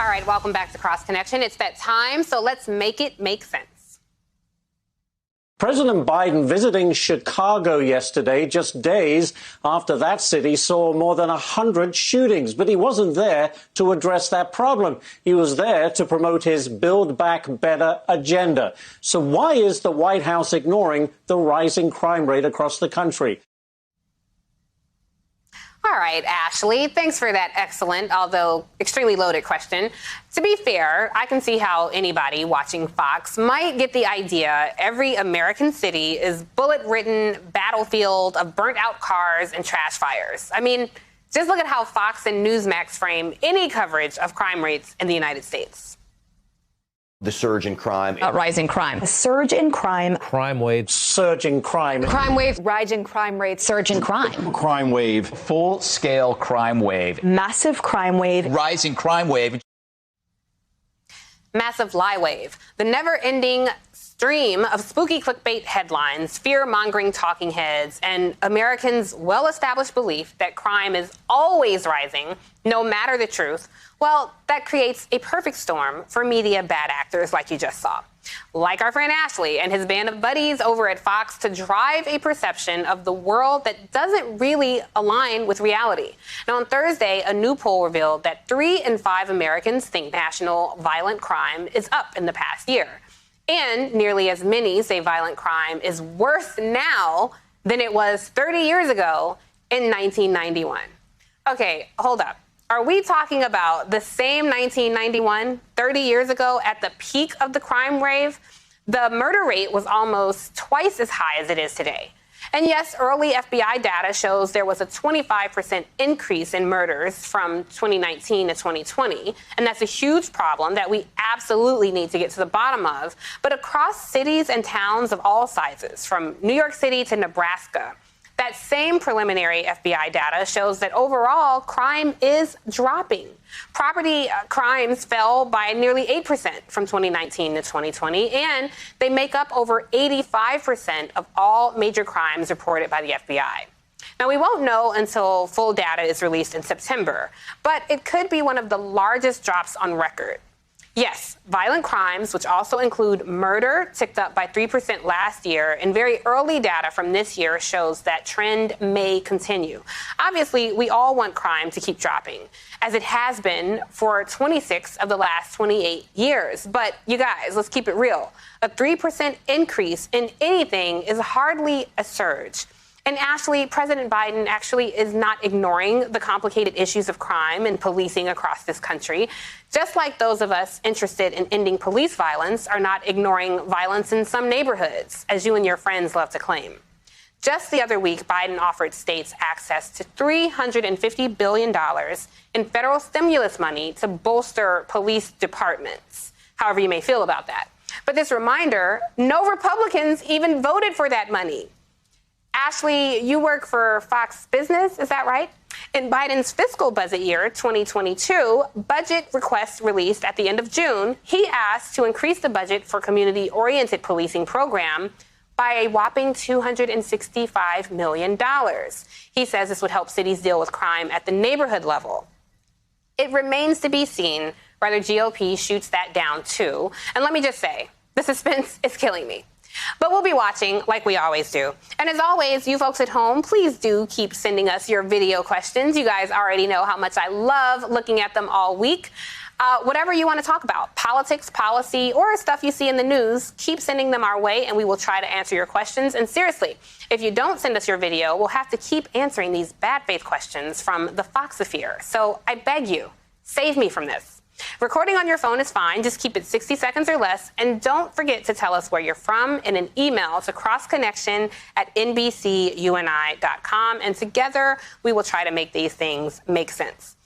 All right, welcome back to Cross Connection. It's that time, so let's make it make sense. President Biden visiting Chicago yesterday, just days after that city saw more than 100 shootings. But he wasn't there to address that problem. He was there to promote his Build Back Better agenda. So why is the White House ignoring the rising crime rate across the country? All right, Ashley, thanks for that excellent, although extremely loaded question. To be fair, I can see how anybody watching Fox might get the idea every American city is bullet-ridden battlefield of burnt-out cars and trash fires. I mean, just look at how Fox and Newsmax frame any coverage of crime rates in the United States. The surge in crime. Rising crime. A surge in crime. Crime wave. Surge in crime. Crime wave. Rising crime rates. Surge in crime. Crime wave. Full-scale crime wave. Massive crime wave. Rising crime wave. Massive lie wave. The never-ending stream of spooky clickbait headlines, fear-mongering talking heads, and Americans' well-established belief that crime is always rising, no matter the truth. Well, that creates a perfect storm for media bad actors like you just saw. Like our friend Ashley and his band of buddies over at Fox to drive a perception of the world that doesn't really align with reality. Now, on Thursday, a new poll revealed that 3 in 5 Americans think national violent crime is up in the past year. And nearly as many say violent crime is worse now than it was 30 years ago in 1991. Okay, hold up. Are we talking about the same 1991, 30 years ago, at the peak of the crime wave? The murder rate was almost twice as high as it is today. And yes, early FBI data shows there was a 25% increase in murders from 2019 to 2020. And that's a huge problem that we absolutely need to get to the bottom of. But across cities and towns of all sizes, from New York City to Nebraska, that same preliminary FBI data shows that overall crime is dropping. Property crimes fell by nearly 8% from 2019 to 2020, and they make up over 85% of all major crimes reported by the FBI. Now, we won't know until full data is released in September, but it could be one of the largest drops on record. Yes, violent crimes, which also include murder, ticked up by 3% last year, and very early data from this year shows that trend may continue. Obviously, we all want crime to keep dropping, as it has been for 26 of the last 28 years. But you guys, let's keep it real. A 3% increase in anything is hardly a surge. And Ashley, President Biden actually is not ignoring the complicated issues of crime and policing across this country, just like those of us interested in ending police violence are not ignoring violence in some neighborhoods, as you and your friends love to claim. Just the other week, Biden offered states access to $350 billion in federal stimulus money to bolster police departments, however you may feel about that. But this reminder, no Republicans even voted for that money. Ashley, you work for Fox Business, is that right? In Biden's fiscal budget year, 2022, budget requests released at the end of June, he asked to increase the budget for community-oriented policing program by a whopping $265 million. He says this would help cities deal with crime at the neighborhood level. It remains to be seen whether GOP shoots that down, too. And let me just say, the suspense is killing me. But we'll be watching like we always do. And as always, you folks at home, please do keep sending us your video questions. You guys already know how much I love looking at them all week. Whatever you want to talk about, politics, policy, or stuff you see in the news, keep sending them our way and we will try to answer your questions. And seriously, if you don't send us your video, we'll have to keep answering these bad faith questions from the Foxosphere. So I beg you, save me from this. Recording on your phone is fine. Just keep it 60 seconds or less. And don't forget to tell us where you're from in an email to crossconnection@nbcuni.com. And together, we will try to make these things make sense.